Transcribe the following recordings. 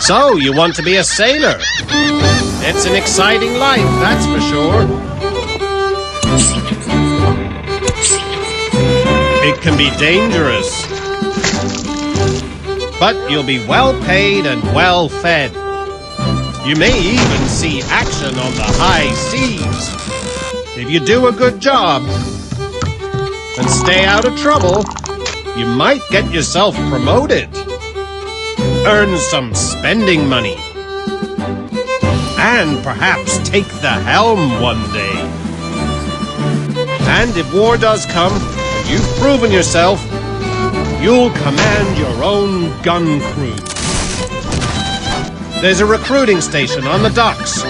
So, you want to be a sailor? It's an exciting life, that's for sure. It can be dangerous. But you'll be well paid and well fed. You may even see action on the high seas. If you do a good job and stay out of trouble, you might get yourself promoted. Earn some spending money. And perhaps take the helm one day. And if war does come, and you've proven yourself, you'll command your own gun crew. There's a recruiting station on the docks.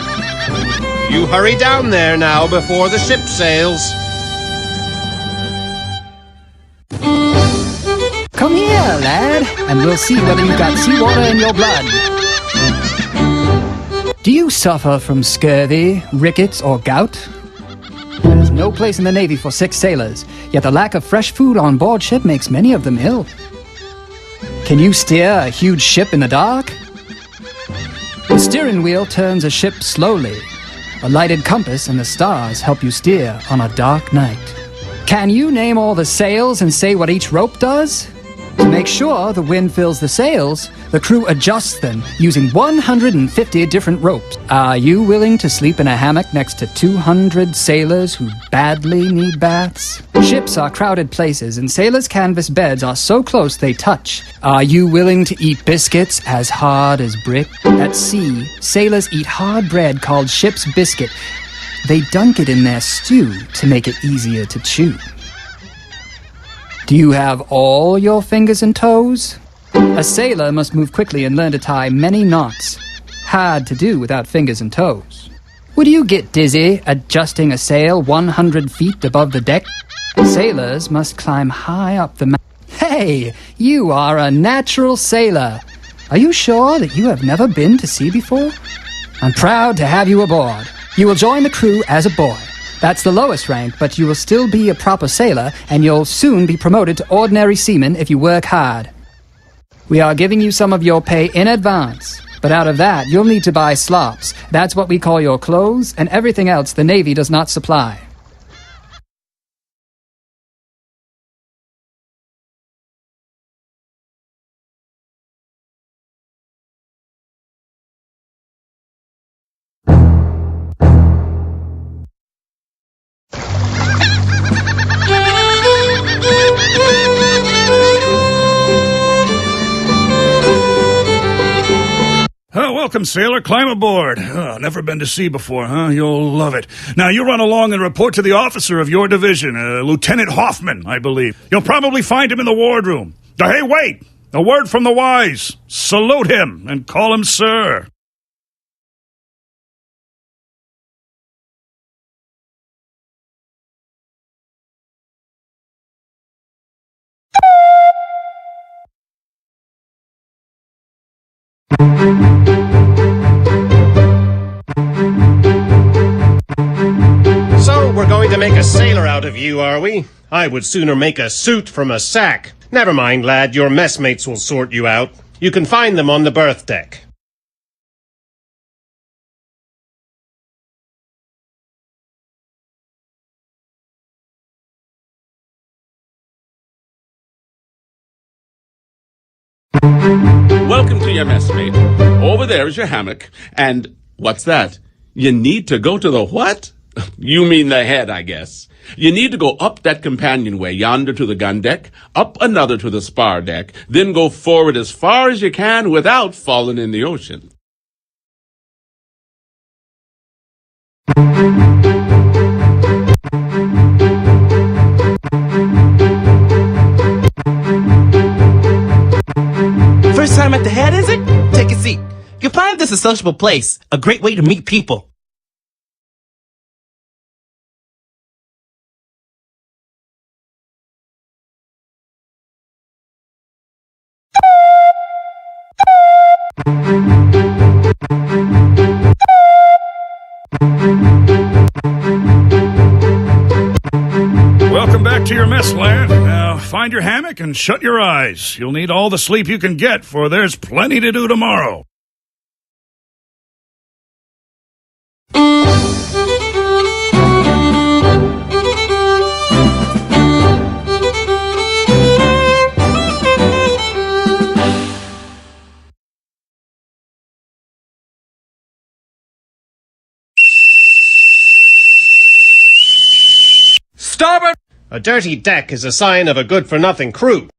You hurry down there now before the ship sails. Come here, lad, and we'll see whether you've got seawater in your blood. Do you suffer from scurvy, rickets, or gout? There's no place in the Navy for sick sailors, yet the lack of fresh food on board ship makes many of them ill. Can you steer a huge ship in the dark? The steering wheel turns a ship slowly. A lighted compass and the stars help you steer on a dark night. Can you name all the sails and say what each rope does? To make sure the wind fills the sails, the crew adjusts them using 150 different ropes. Are you willing to sleep in a hammock next to 200 sailors who badly need baths? Ships are crowded places, and sailors' canvas beds are so close they touch. Are you willing to eat biscuits as hard as brick? At sea, sailors eat hard bread called ship's biscuit. They dunk it in their stew to make it easier to chew. Do you have all your fingers and toes? A sailor must move quickly and learn to tie many knots. Hard to do without fingers and toes. Would you get dizzy adjusting a sail 100 feet above the deck? Sailors must climb high up the mountain. Hey, you are a natural sailor. Are you sure that you have never been to sea before? I'm proud to have you aboard. You will join the crew as a boy. That's the lowest rank, but you will still be a proper sailor, and you'll soon be promoted to ordinary seaman if you work hard. We are giving you some of your pay in advance, but out of that, you'll need to buy slops. That's what we call your clothes, and everything else the Navy does not supply. Welcome, sailor. Climb aboard. Oh, never been to sea before, huh? You'll love it. Now, you run along and report to the officer of your division, Lieutenant Hoffman, I believe. You'll probably find him in the wardroom. Hey, wait! A word from the wise. Salute him and call him sir. So, we're going to make a sailor out of you, are we? I would sooner make a suit from a sack. Never mind, lad, your messmates will sort you out. You can find them on the berth deck. Welcome to your messmate. Over there is your hammock. And what's that? You need to go to the what? You mean the head, I guess. You need to go up that companionway yonder to the gun deck, up another to the spar deck, then go forward as far as you can without falling in the ocean. First time at the head, is it? Take a seat. You'll find this a sociable place, a great way to meet people. Welcome back to your mess, lad. Now, find your hammock and shut your eyes. You'll need all the sleep you can get, for there's plenty to do tomorrow. A dirty deck is a sign of a good-for-nothing crew.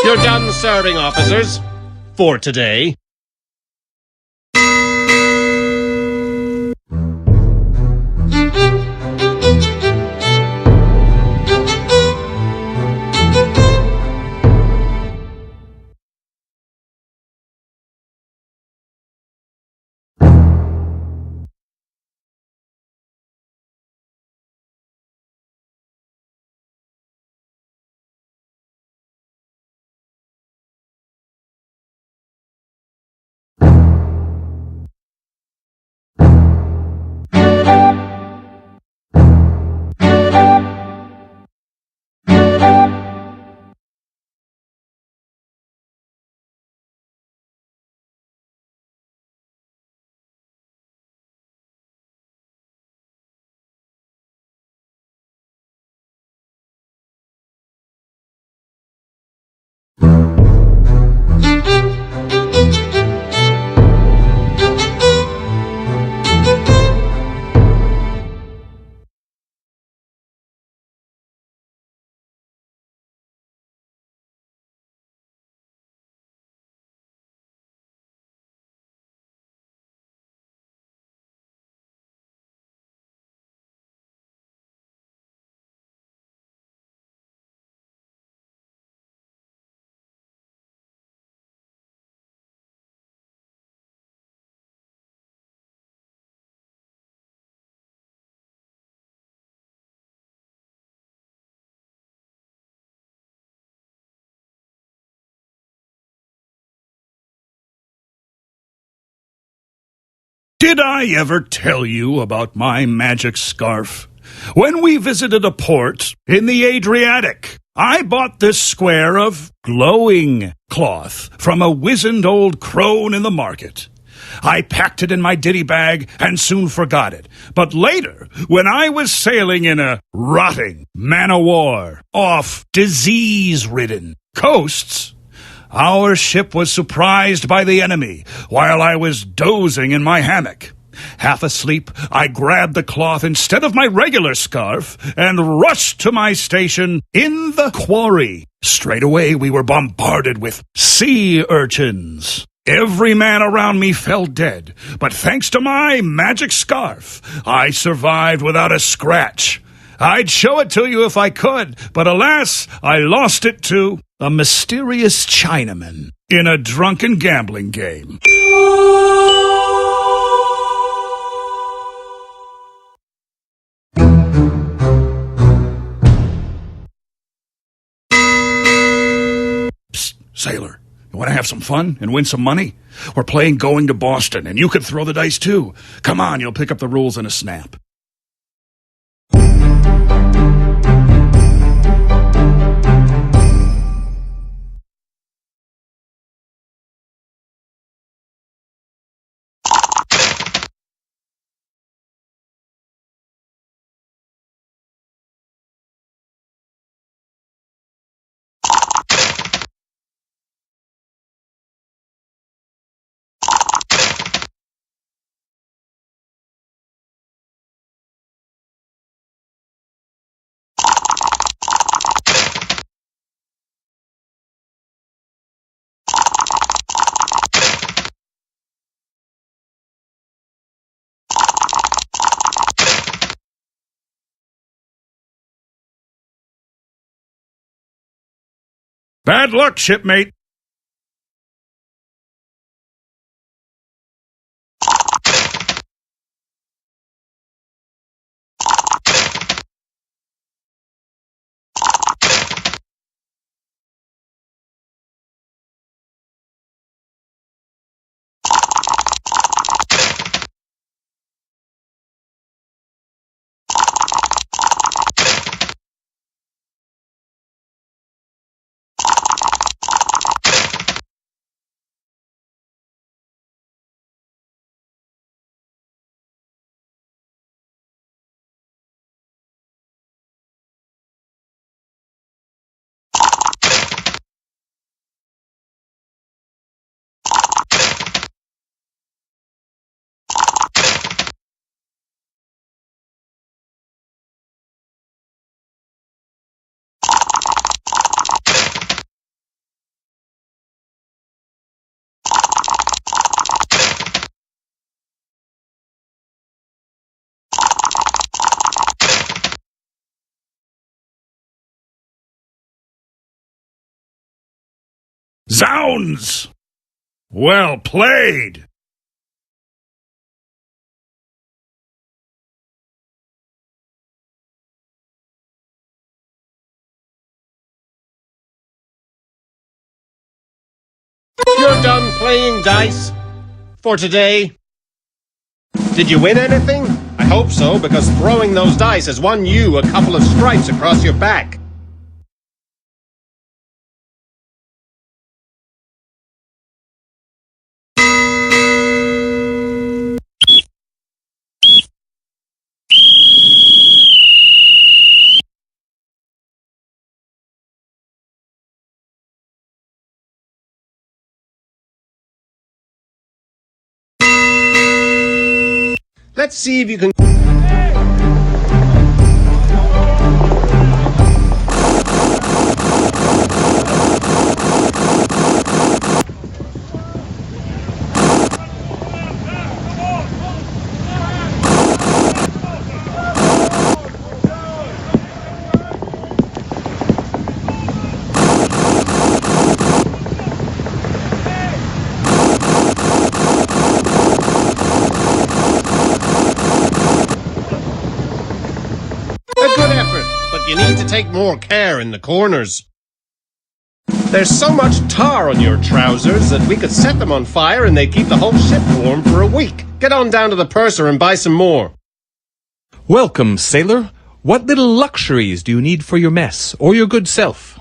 You're done serving, officers. For today. Did I ever tell you about my magic scarf? When we visited a port in the Adriatic, I bought this square of glowing cloth from a wizened old crone in the market. I packed it in my ditty bag and soon forgot it. But later, when I was sailing in a rotting man-o-war off disease-ridden coasts, our ship was surprised by the enemy while I was dozing in my hammock. Half asleep, I grabbed the cloth instead of my regular scarf and rushed to my station in the quarry. Straight away, we were bombarded with sea urchins. Every man around me fell dead, but thanks to my magic scarf, I survived without a scratch. I'd show it to you if I could, but alas, I lost it to a mysterious Chinaman in a drunken gambling game. Psst, sailor, you want to have some fun and win some money? We're playing Going to Boston, and you could throw the dice too. Come on, you'll pick up the rules in a snap. Bad luck, shipmate. Zounds! Well played! You're done playing dice for today. Did you win anything? I hope so, because throwing those dice has won you a couple of stripes across your back. Let's see if you can... You need to take more care in the corners. There's so much tar on your trousers that we could set them on fire and they'd keep the whole ship warm for a week. Get on down to the purser and buy some more. Welcome, sailor. What little luxuries do you need for your mess or your good self?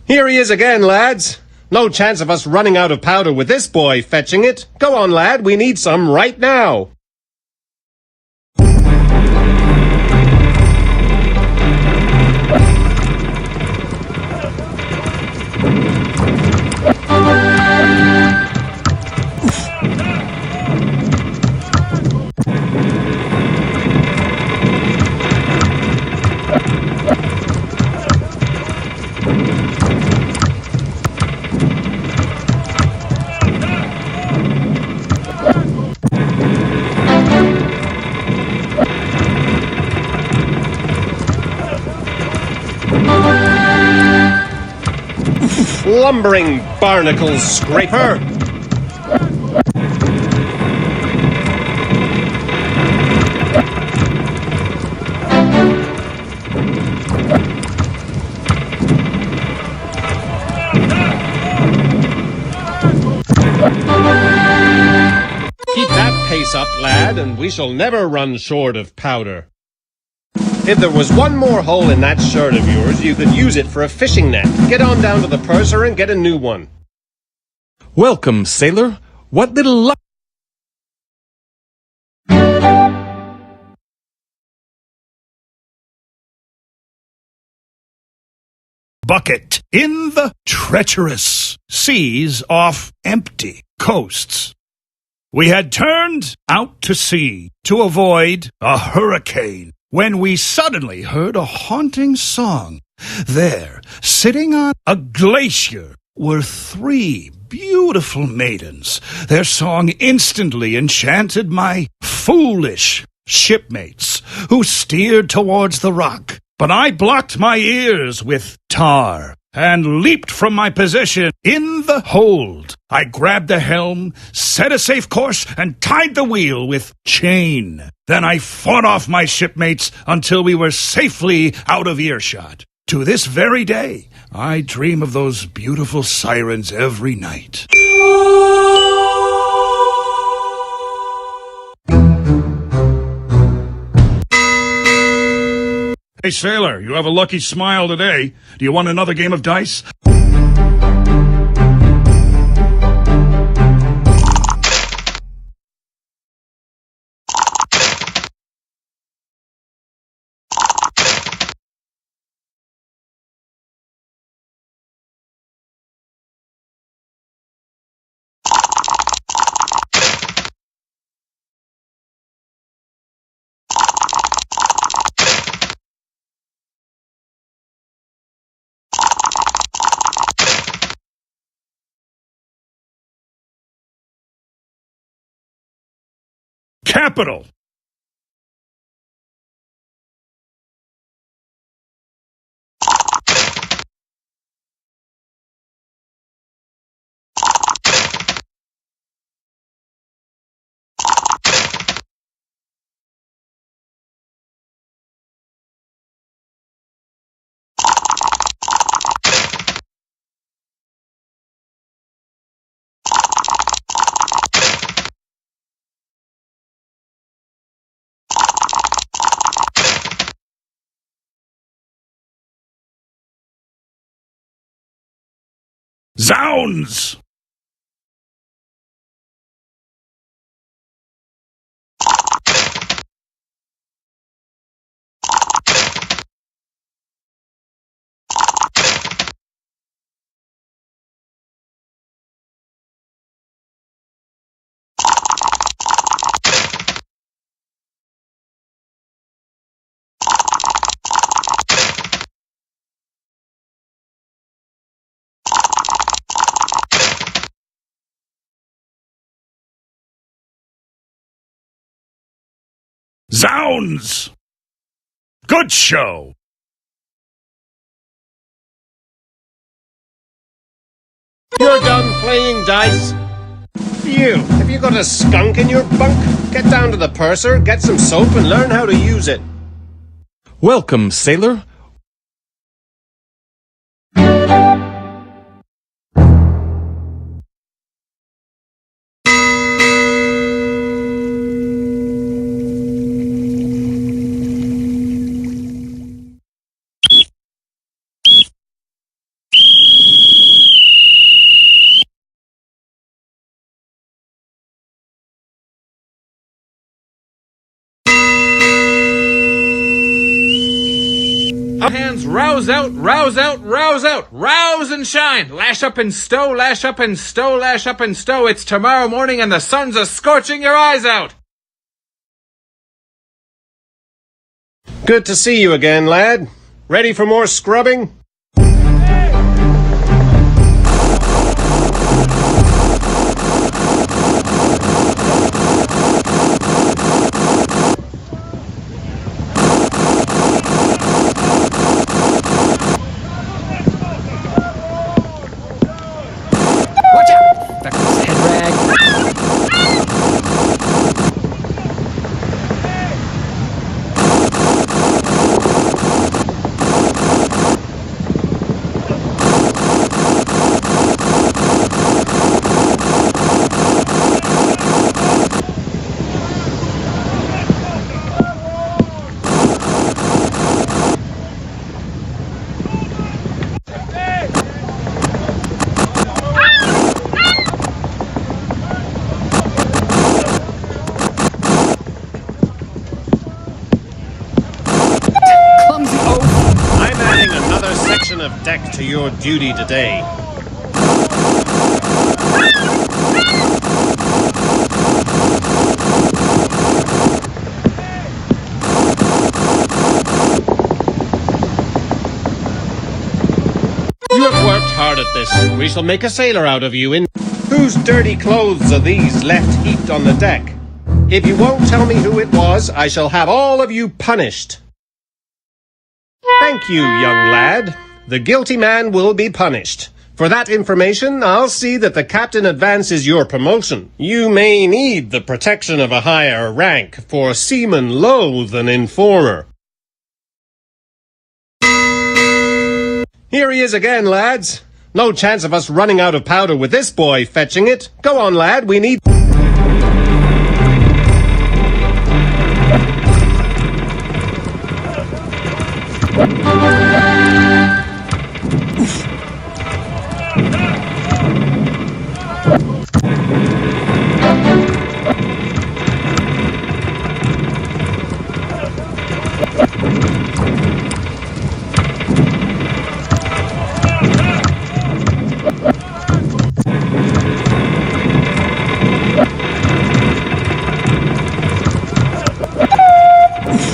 Here he is again, lads. No chance of us running out of powder with this boy fetching it. Go on, lad, we need some right now. Lumbering barnacle scraper. Keep that pace up, lad, and we shall never run short of powder. If there was one more hole in that shirt of yours, you could use it for a fishing net. Get on down to the purser and get a new one. Welcome, sailor. What little Bucket in the treacherous seas off empty coasts. We had turned out to sea to avoid a hurricane when we suddenly heard a haunting song. There, sitting on a glacier, were three beautiful maidens. Their song instantly enchanted my foolish shipmates, who steered towards the rock. But I blocked my ears with tar and leaped from my position in the hold. I grabbed the helm, set a safe course, and tied the wheel with chain. Then I fought off my shipmates until we were safely out of earshot. To this very day, I dream of those beautiful sirens every night. Hey, sailor, you have a lucky smile today. Do you want another game of dice? capital. Zounds! Zounds! Good show! You're done playing dice? You, have you got a skunk in your bunk? Get down to the purser, get some soap, and learn how to use it. Welcome, sailor. Hands, rouse out, rouse out, rouse out, rouse and shine, lash up and stow, lash up and stow, lash up and stow. It's tomorrow morning and the sun's a-scorching your eyes out. Good to see you again, lad. Ready for more scrubbing? Of deck to your duty today. You have worked hard at this. We shall make a sailor out of you in... Whose dirty clothes are these left heaped on the deck? If you won't tell me who it was, I shall have all of you punished. Thank you, young lad. The guilty man will be punished. For that information, I'll see that the captain advances your promotion. You may need the protection of a higher rank, for seamen loathe an informer. Here he is again, lads. No chance of us running out of powder with this boy fetching it. Go on, lad, we need...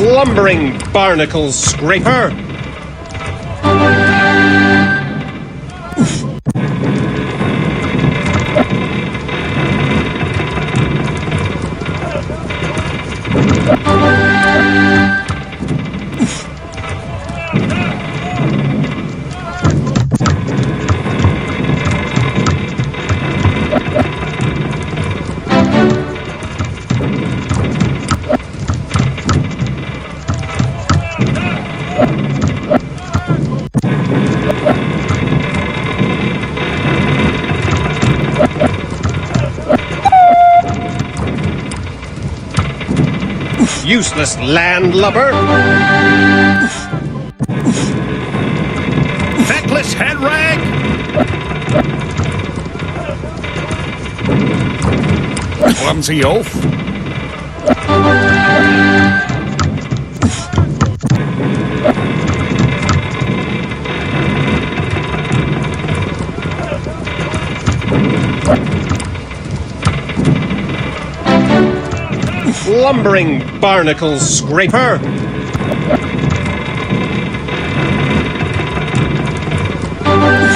Lumbering barnacle scraper! Useless landlubber! Feckless head rag! Clumsy oaf! Lumbering barnacle scraper!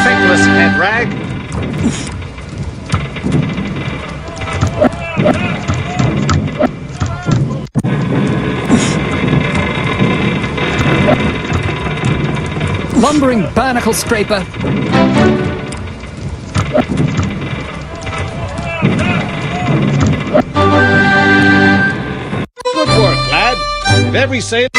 Feckless head rag! Lumbering barnacle scraper. Good work, lad. If every sailor...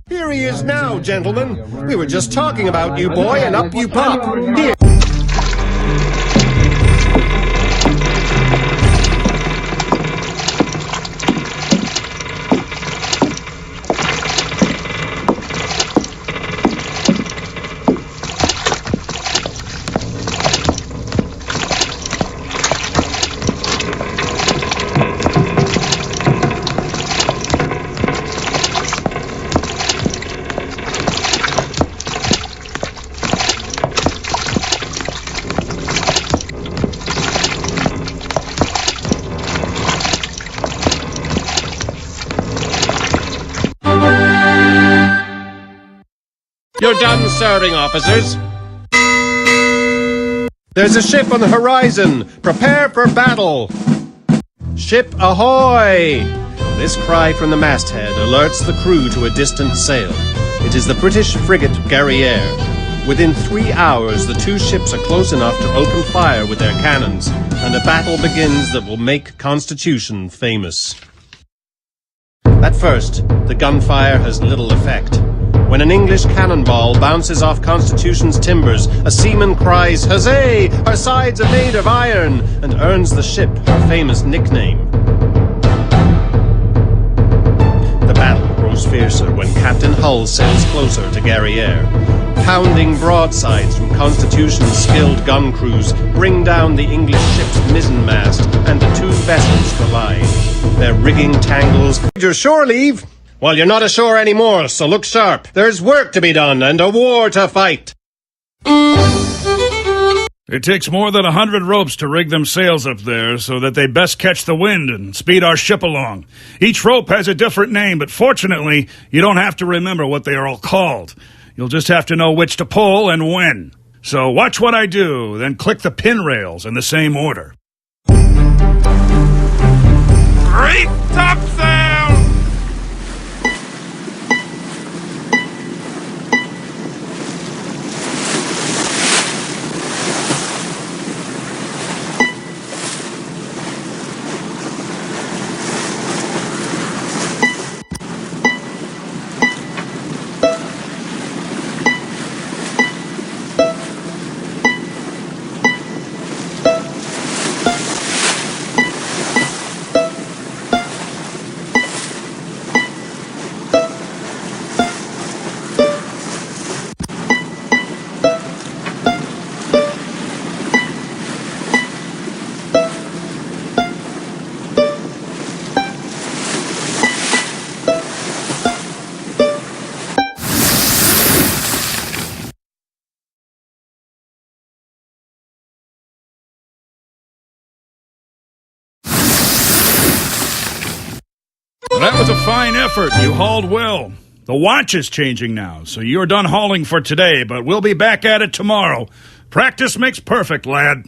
Here he is now, gentlemen. We were just talking about you, boy, and up you pop. Here. You're done serving, officers. There's a ship on the horizon. Prepare for battle. Ship ahoy! This cry from the masthead alerts the crew to a distant sail. It is the British frigate Guerriere. Within 3 hours, the two ships are close enough to open fire with their cannons, and a battle begins that will make Constitution famous. At first, the gunfire has little effect. When an English cannonball bounces off Constitution's timbers, a seaman cries, "Huzzay! Our sides are made of iron!" and earns the ship her famous nickname. The battle grows fiercer when Captain Hull sails closer to Guerriere. Pounding broadsides from Constitution's skilled gun crews bring down the English ship's mizzenmast, and the two vessels collide. Their rigging tangles. Your shore leave? Well, you're not ashore anymore, so look sharp. There's work to be done and a war to fight. It takes more than 100 ropes to rig them sails up there so that they best catch the wind and speed our ship along. Each rope has a different name, but fortunately, you don't have to remember what they are all called. You'll just have to know which to pull and when. So watch what I do, then click the pin rails in the same order. Great topsail! That was a fine effort. You hauled well. The watch is changing now, so you're done hauling for today, but we'll be back at it tomorrow. Practice makes perfect, lad.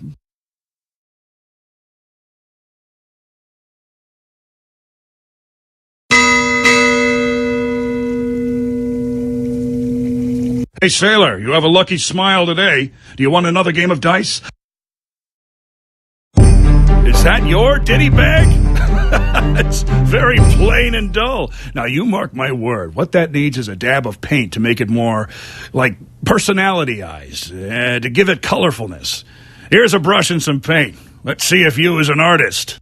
Hey, sailor, you have a lucky smile today. Do you want another game of dice? Is that your ditty bag? It's very plain and dull. Now, you mark my word. What that needs is a dab of paint to make it more like personality eyes, to give it colorfulness. Here's a brush and some paint. Let's see if you is an artist.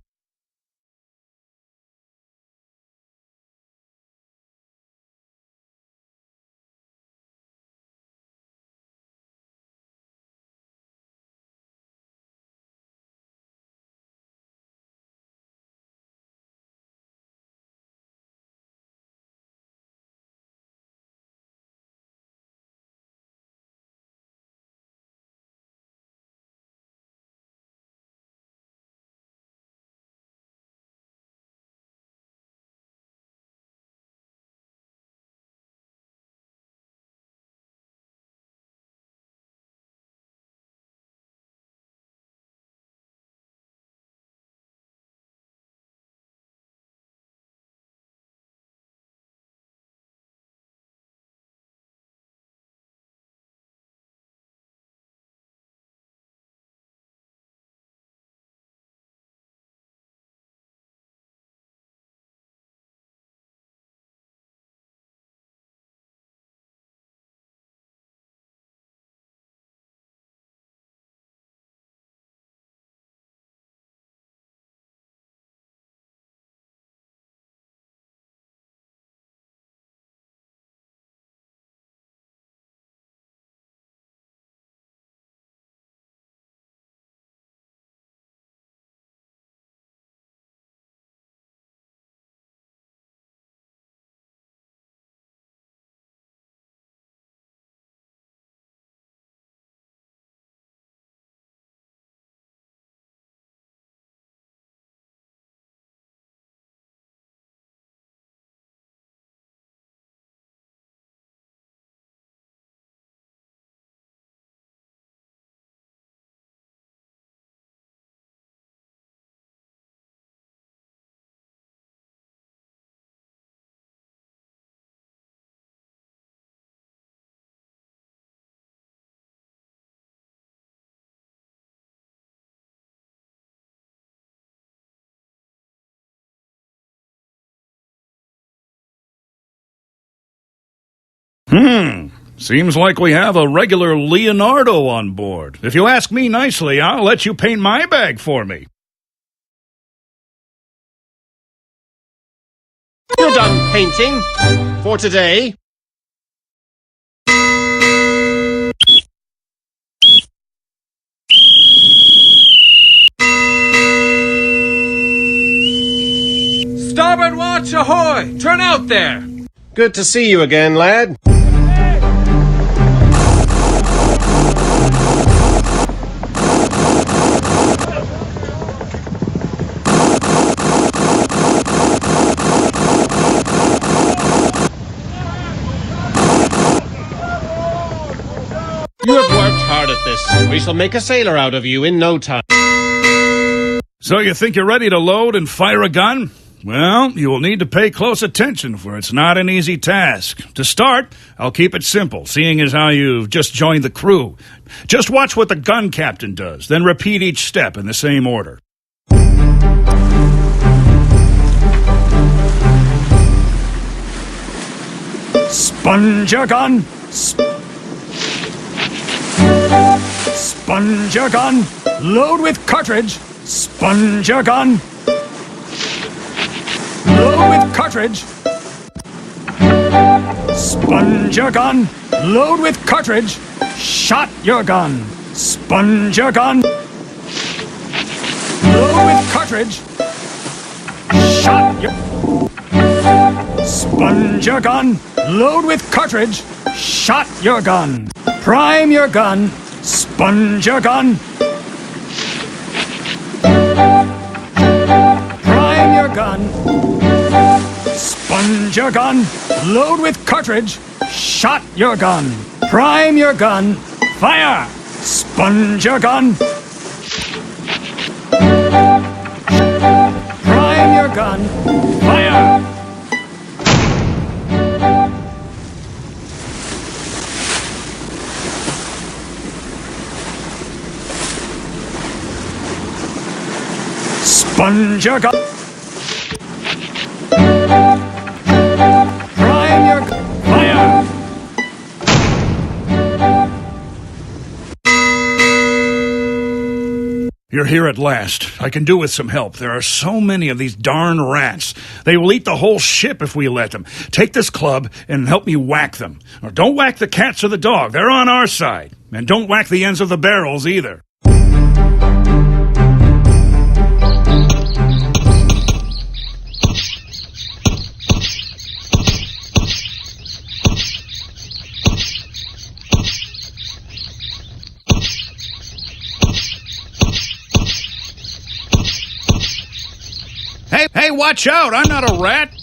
Seems like we have a regular Leonardo on board. If you ask me nicely, I'll let you paint my bag for me. You're done painting for today. Starboard watch, ahoy! Turn out there! Good to see you again, lad. You have worked hard at this. We shall make a sailor out of you in no time. So you think you're ready to load and fire a gun? Well, you will need to pay close attention, for it's not an easy task. To start, I'll keep it simple, seeing as how you've just joined the crew. Just watch what the gun captain does, then repeat each step in the same order. Sponge your gun. Sponge your gun. Load with cartridge. Sponge your gun. Load with cartridge. Sponge your gun. Load with cartridge. Shot your gun. Sponge your gun. Load with cartridge. Shot your... Sponge your gun. Load with cartridge. Shot your gun. Prime your gun. Sponge your gun. Prime your gun. Sponge your gun. Load with cartridge. Shot your gun. Prime your gun. Fire! Sponge your gun. Prime your gun. Fire! Sponge your gun. Prime your... Fire! You're here at last. I can do with some help. There are so many of these darn rats. They will eat the whole ship if we let them. Take this club and help me whack them. Or don't whack the cats or the dog. They're on our side. And don't whack the ends of the barrels either. Hey, watch out! I'm not a rat!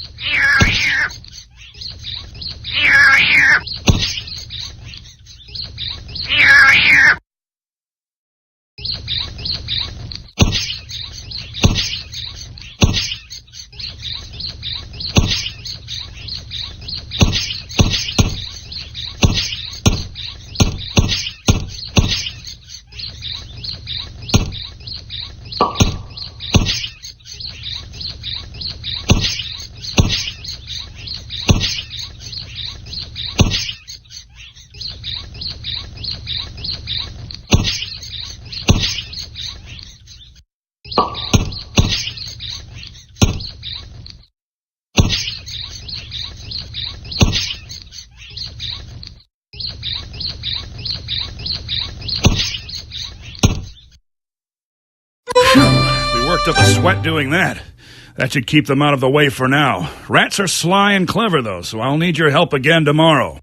We worked up a sweat doing that. That should keep them out of the way for now. Rats are sly and clever, though, so I'll need your help again tomorrow.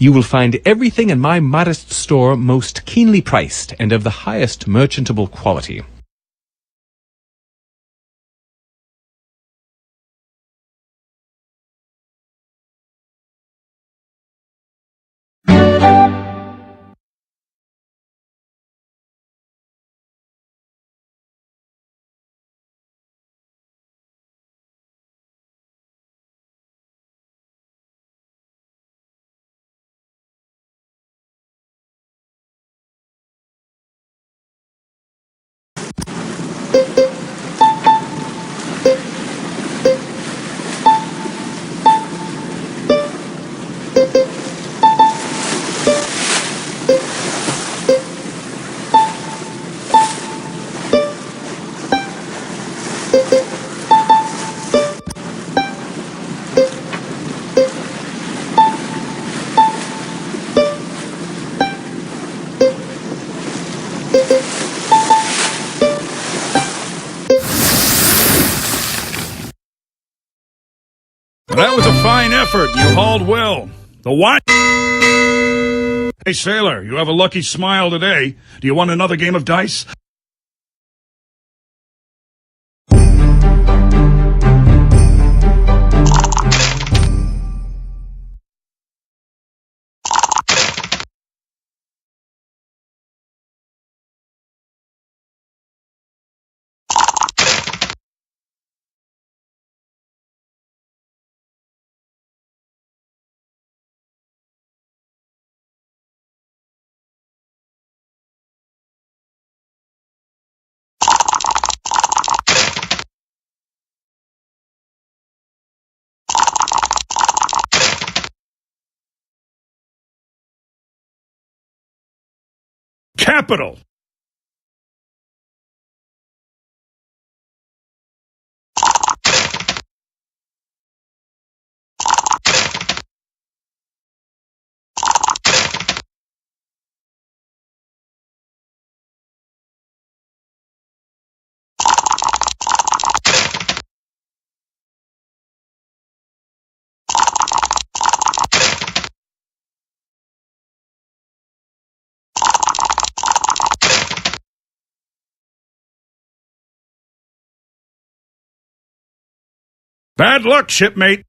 You will find everything in my modest store most keenly priced and of the highest merchantable quality. That was a fine effort. You hauled well. The what? Hey, sailor, you have a lucky smile today. Do you want another game of dice? Capital! Bad luck, shipmate.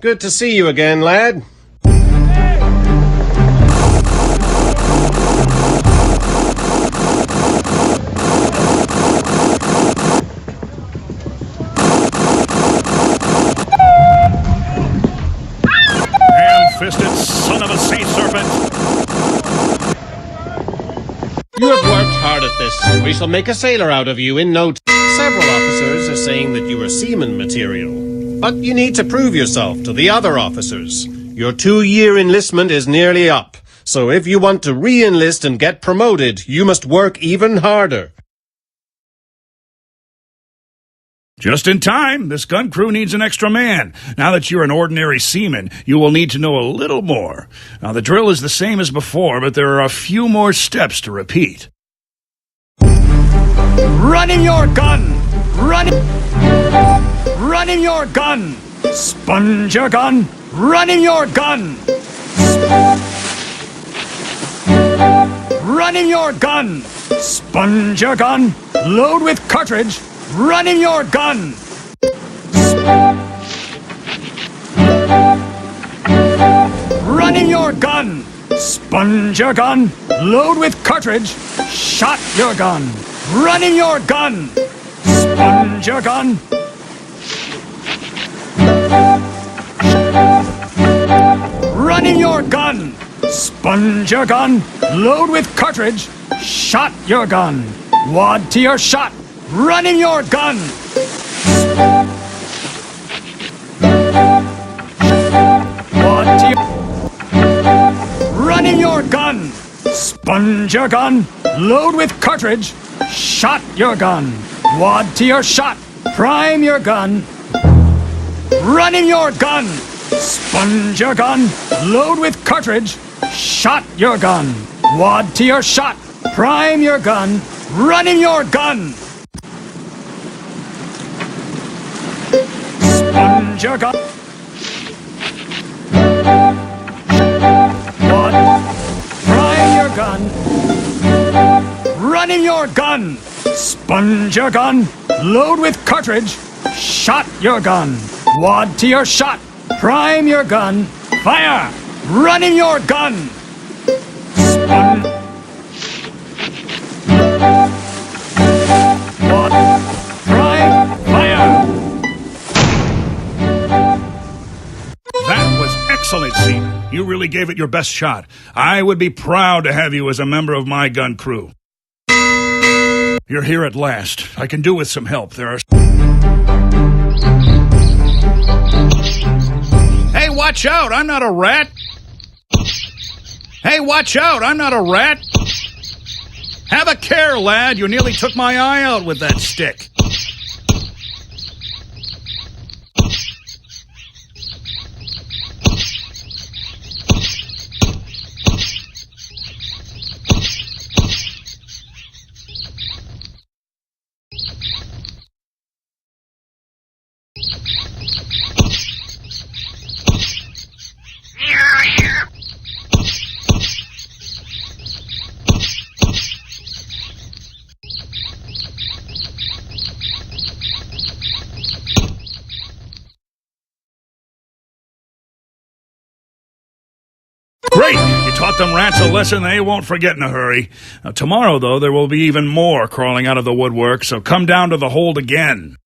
Good to see you again, lad. Ham-fisted son of a sea serpent. You have worked hard at this. We shall make a sailor out of you in no time. Several officers are saying that you are seaman material. But you need to prove yourself to the other officers. Your 2-year enlistment is nearly up. So if you want to re-enlist and get promoted, you must work even harder. Just in time. This gun crew needs an extra man. Now that you're an ordinary seaman, you will need to know a little more. Now, the drill is the same as before, but there are a few more steps to repeat. Running your gun! Running your gun! Sponge your gun! Running your gun! Running your gun! Sponge your gun! Load with cartridge! Running your gun! Running your gun! Sponge your gun! Load with cartridge! Shot your gun! Running your gun! Sponge your gun! Running your gun! Sponge your gun! Load with cartridge! Shot your gun! Wad to your shot! Running your gun! Wad to your... Running your gun! Sponge your gun! Load with cartridge! Shot your gun! Wad to your shot! Prime your gun! Running your gun! Sponge your gun! Load with cartridge! Shot your gun! Wad to your shot! Prime your gun! Running your gun! Sponge your gun! Wad! Prime your gun! Running your gun! Sponge your gun! Load with cartridge! Shot your gun! Wad to your shot! Prime your gun! Fire! Running your gun! Spun... Wad... Prime... Fire! That was excellent, seaman. You really gave it your best shot. I would be proud to have you as a member of my gun crew. You're here at last. I can do with some help. There are... Hey, watch out! I'm not a rat! Hey, watch out! I'm not a rat! Have a care, lad! You nearly took my eye out with that stick. Great! You taught them rats a lesson they won't forget in a hurry. Now, tomorrow, though, there will be even more crawling out of the woodwork, so come down to the hold again.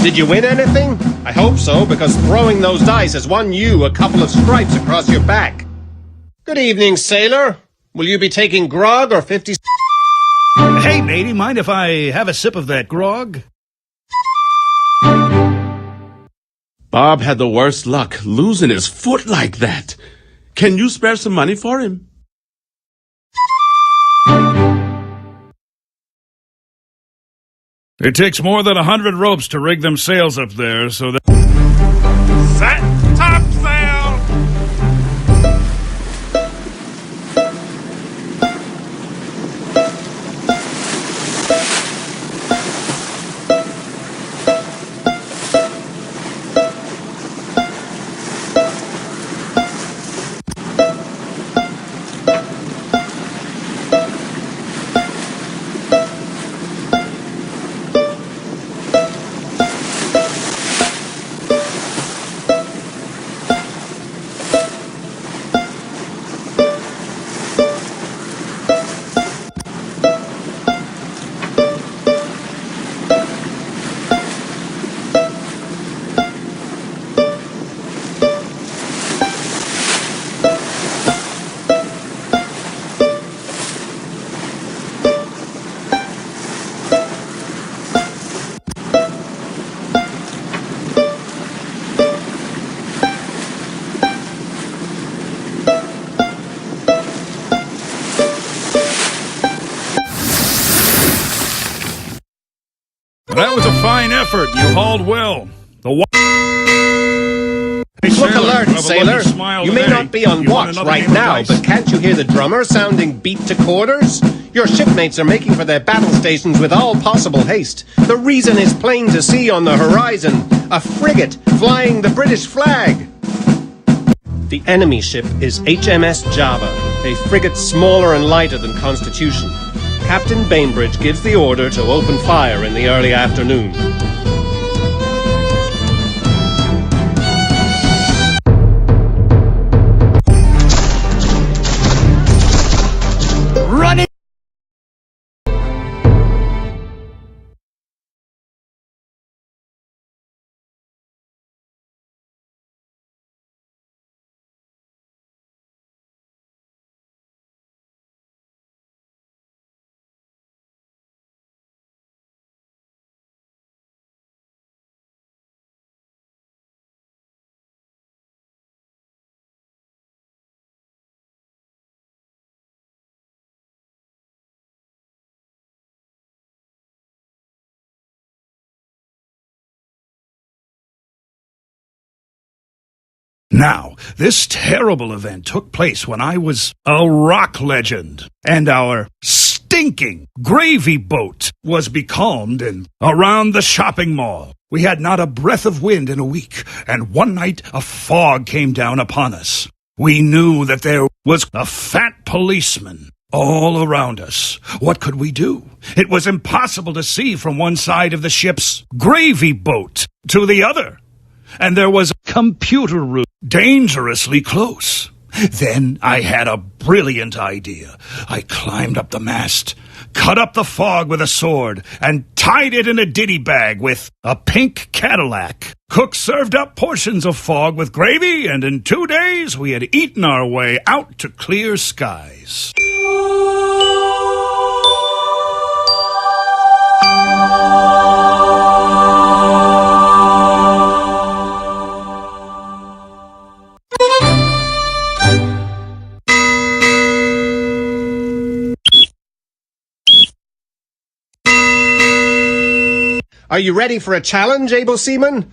Did you win anything? I hope so, because throwing those dice has won you a couple of stripes across your back. Good evening, sailor. Will you be taking grog or 50... Hey, matey, mind if I have a sip of that grog? Bob had the worst luck, losing his foot like that. Can you spare some money for him? It takes more than 100 ropes to rig them sails up there, so that... Set topsail! That was a fine effort. You hauled well. Look alert, sailor. You may not be on watch right now, but can't you hear the drummer sounding beat to quarters? Your shipmates are making for their battle stations with all possible haste. The reason is plain to see on the horizon. A frigate flying the British flag. The enemy ship is HMS Java, a frigate smaller and lighter than Constitution. Captain Bainbridge gives the order to open fire in the early afternoon. Running! Now, this terrible event took place when I was a rock legend, and our stinking gravy boat was becalmed and around the shopping mall. We had not a breath of wind in a week, and one night a fog came down upon us. We knew that there was a fat policeman all around us. What could we do? It was impossible to see from one side of the ship's gravy boat to the other. And there was a computer room dangerously close. Then I had a brilliant idea. I climbed up the mast, cut up the fog with a sword, and tied it in a ditty bag with a pink Cadillac. Cook served up portions of fog with gravy, and in 2 days we had eaten our way out to clear skies. Are you ready for a challenge, able seaman?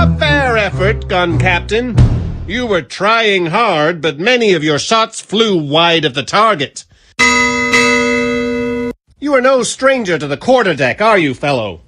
A fair effort, gun captain. You were trying hard, but many of your shots flew wide of the target. You are no stranger to the quarterdeck, are you, fellow?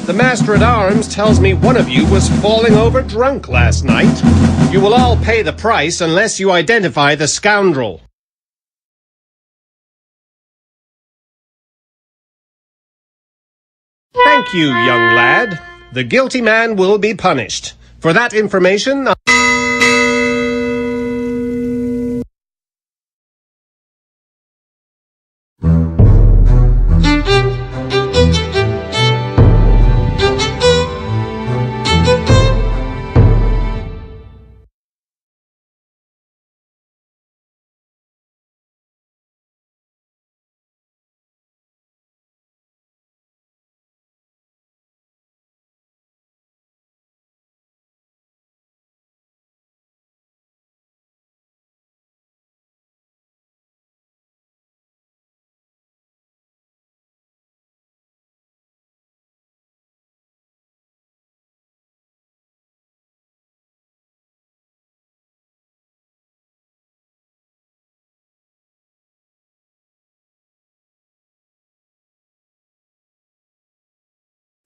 The Master-at-Arms tells me one of you was falling over drunk last night. You will all pay the price unless you identify the scoundrel. Thank you, young lad. The guilty man will be punished. For that information...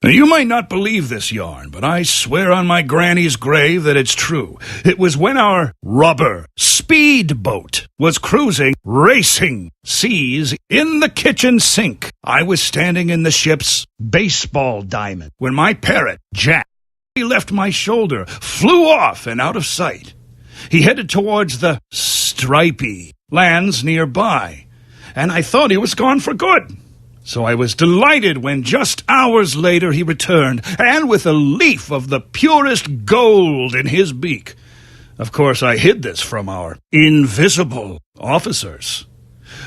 Now, you might not believe this yarn, but I swear on my granny's grave that it's true. It was when our rubber speedboat was cruising, racing seas in the kitchen sink. I was standing in the ship's baseball diamond when my parrot, Jack, he left my shoulder, flew off and out of sight. He headed towards the stripy lands nearby, and I thought he was gone for good. So I was delighted when just hours later he returned, and with a leaf of the purest gold in his beak. Of course, I hid this from our invisible officers.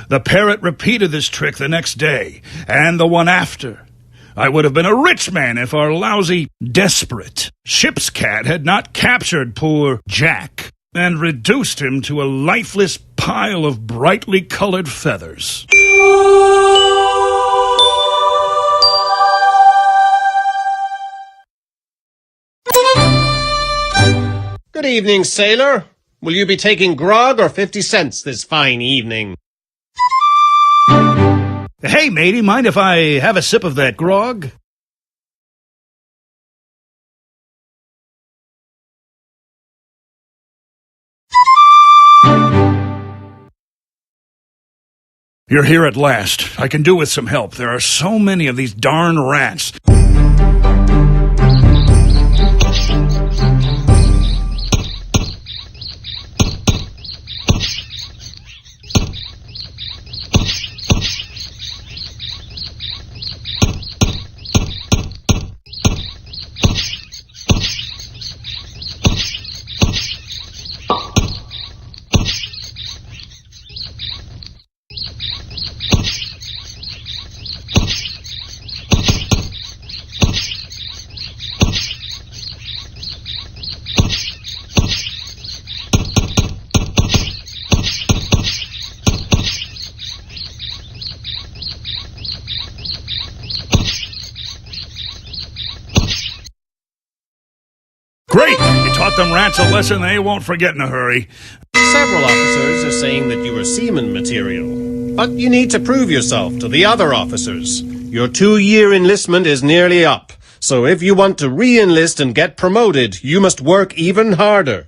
The parrot repeated this trick the next day, and the one after. I would have been a rich man if our lousy, desperate ship's cat had not captured poor Jack and reduced him to a lifeless pile of brightly colored feathers. Good evening, sailor. Will you be taking grog or 50 cents this fine evening? Hey, matey, mind if I have a sip of that grog? You're here at last. I can do with some help. There are so many of these darn rats. Great! You taught them rats a lesson they won't forget in a hurry. Several officers are saying that you are seaman material. But you need to prove yourself to the other officers. Your 2-year enlistment is nearly up. So if you want to re-enlist and get promoted, you must work even harder.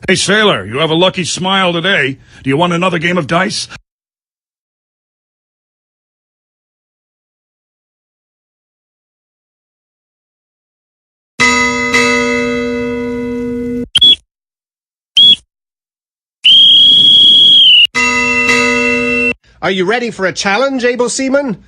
Hey, sailor, you have a lucky smile today. Do you want another game of dice? Are you ready for a challenge, able seaman?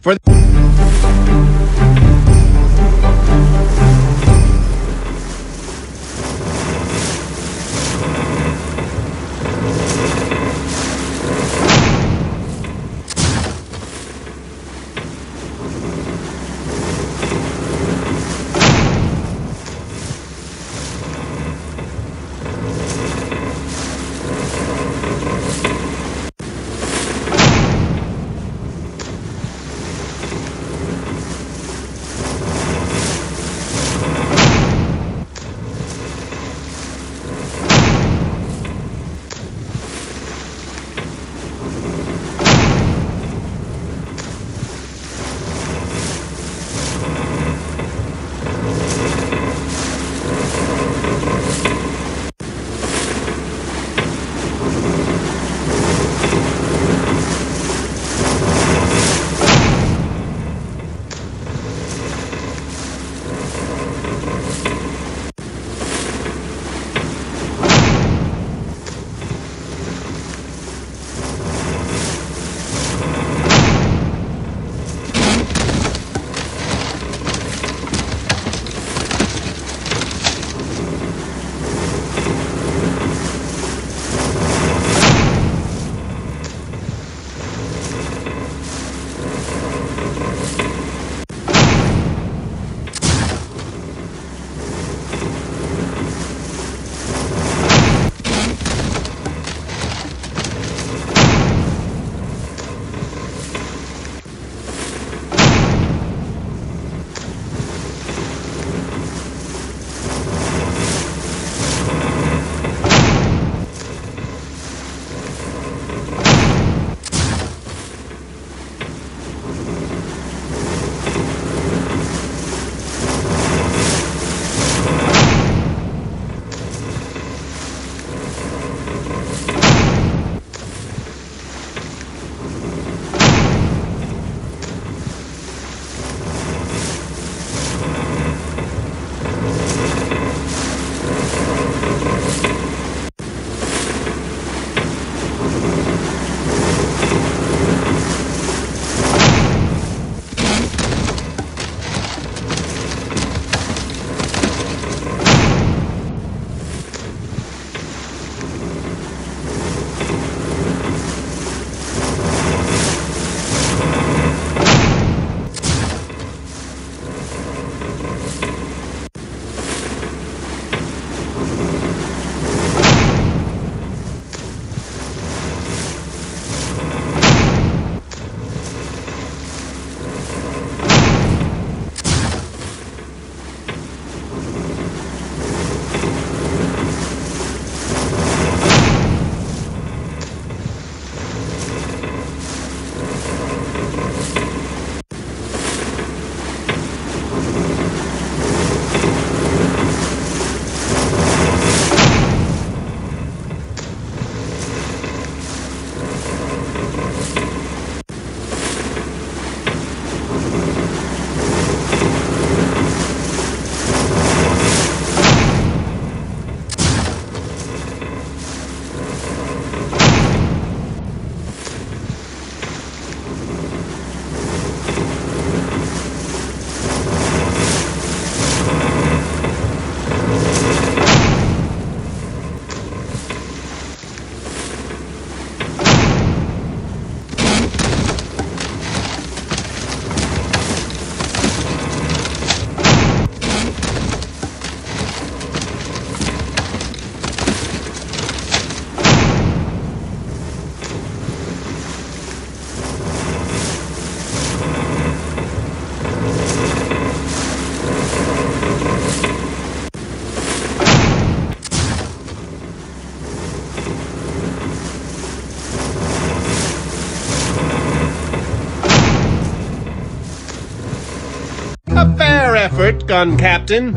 A fair effort, gun captain.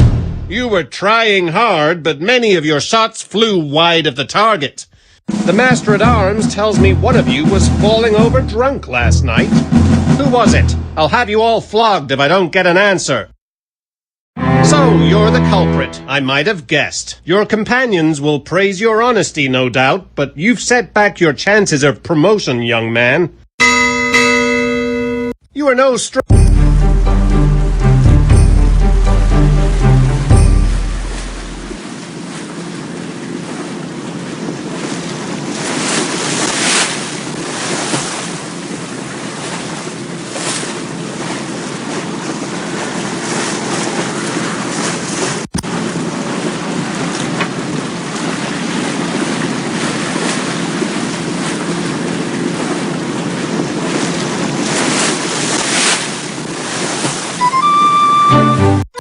You were trying hard, but many of your shots flew wide of the target. The master-at-arms tells me one of you was falling over drunk last night. Who was it? I'll have you all flogged if I don't get an answer. So, you're the culprit. I might have guessed. Your companions will praise your honesty, no doubt, but you've set back your chances of promotion, young man. You are no stranger.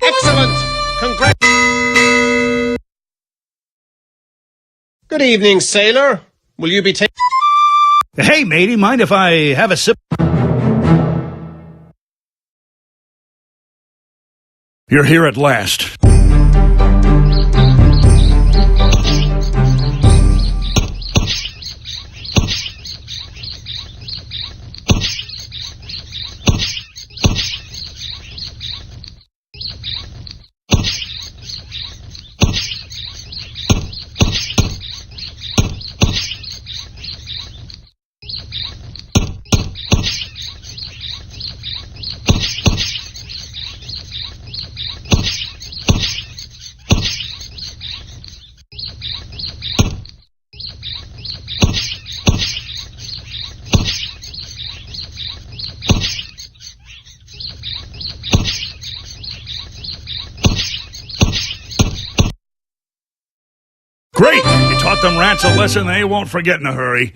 Excellent! Good evening, sailor. Will you be taking... Hey, matey, mind if I have a sip? You're here at last. Great! You taught them rats a lesson they won't forget in a hurry.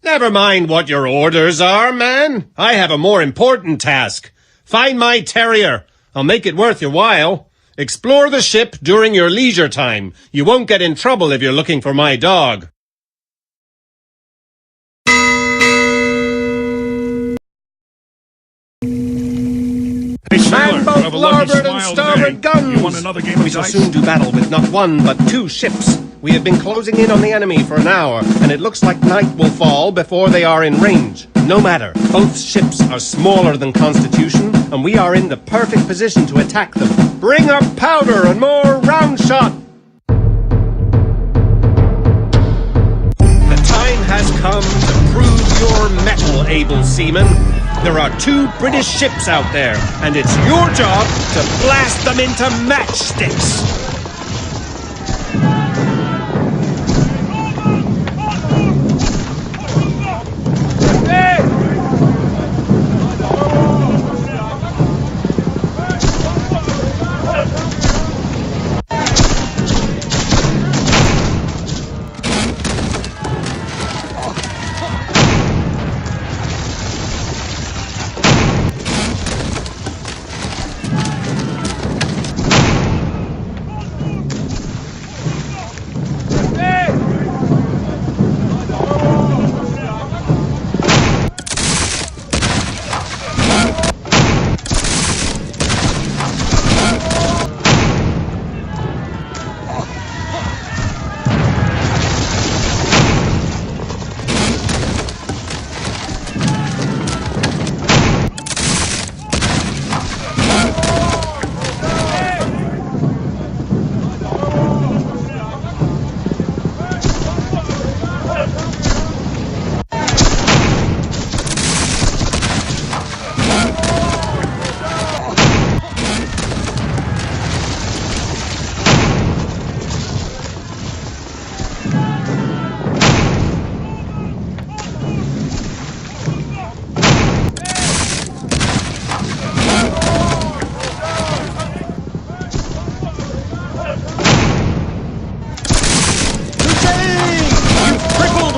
Never mind what your orders are, man. I have a more important task. Find my terrier. I'll make it worth your while. Explore the ship during your leisure time. You won't get in trouble if you're looking for my dog. Hey, sailor, Man both have a lucky larboard and smile starboard today. guns. You want another game of We shall dice? soon do battle with not one but two ships. We have been closing in on the enemy for an hour, and it looks like night will fall before they are in range. No matter, both ships are smaller than Constitution, and we are in the perfect position to attack them. Bring up powder and more round shot! The time has come to prove your mettle, able seamen. There are 2 British ships out there, and it's your job to blast them into matchsticks.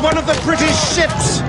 One of the British ships!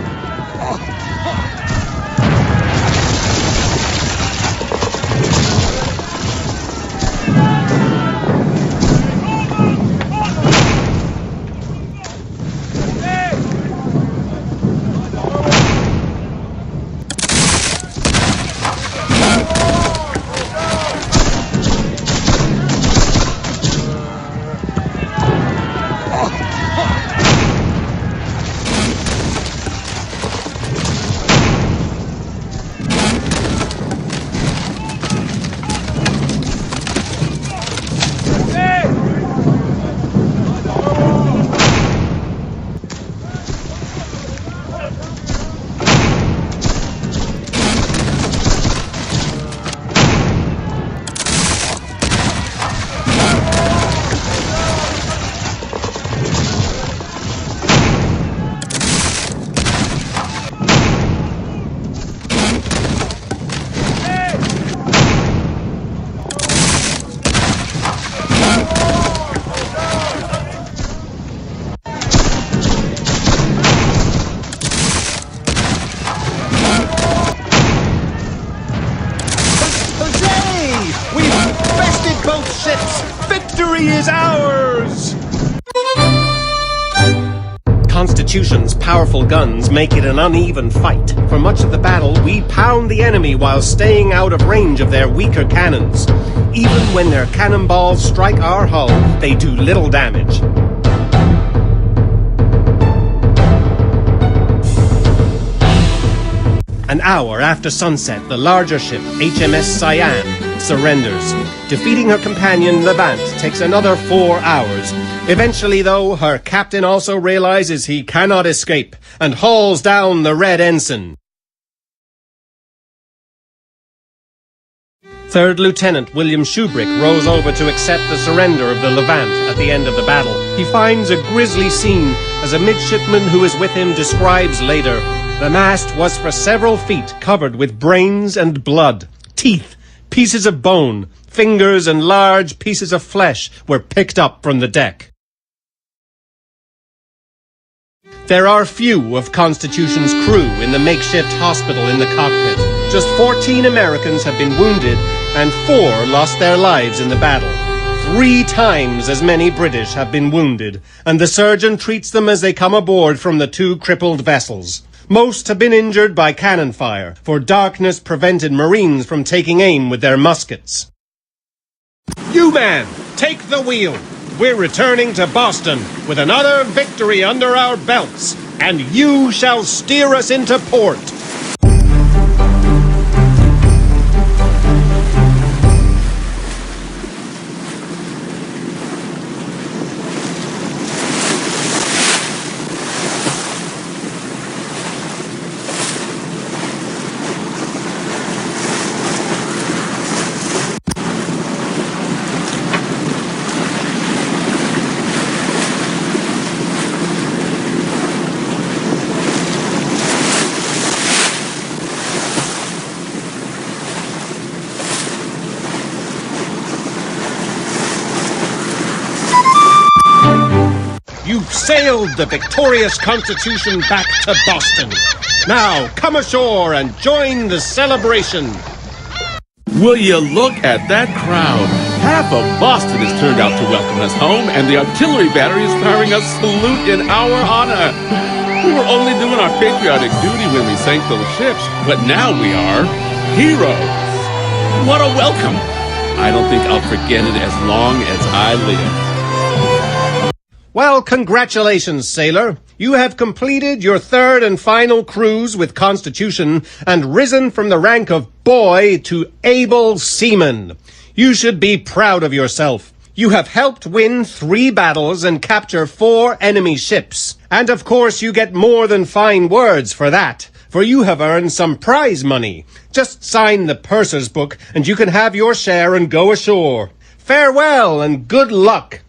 both ships! Victory is ours! Constitution's powerful guns make it an uneven fight. For much of the battle, we pound the enemy while staying out of range of their weaker cannons. Even when their cannonballs strike our hull, they do little damage. An hour after sunset, the larger ship, HMS Cyan, surrenders. Defeating her companion, Levant, takes another 4 hours. Eventually, though, her captain also realizes he cannot escape and hauls down the red ensign. Third Lieutenant William Shubrick rows over to accept the surrender of the Levant at the end of the battle. He finds a grisly scene, as a midshipman who is with him describes later. The mast was for several feet covered with brains and blood. Teeth, pieces of bone, fingers and large pieces of flesh were picked up from the deck. There are few of Constitution's crew in the makeshift hospital in the cockpit. Just 14 Americans have been wounded and 4 lost their lives in the battle. 3 times as many British have been wounded, and the surgeon treats them as they come aboard from the 2 crippled vessels. Most have been injured by cannon fire, for darkness prevented Marines from taking aim with their muskets. You man, take the wheel. We're returning to Boston with another victory under our belts, and you shall steer us into port. You've sailed the victorious Constitution back to Boston. Now, come ashore and join the celebration. Will you look at that crowd? Half of Boston has turned out to welcome us home, and the artillery battery is firing a salute in our honor. We were only doing our patriotic duty when we sank those ships, but now we are heroes. What a welcome. I don't think I'll forget it as long as I live. Well, congratulations, sailor. You have completed your 3rd and final cruise with Constitution and risen from the rank of boy to able seaman. You should be proud of yourself. You have helped win 3 battles and capture 4 enemy ships. And of course you get more than fine words for that, for you have earned some prize money. Just sign the purser's book and you can have your share and go ashore. Farewell and good luck.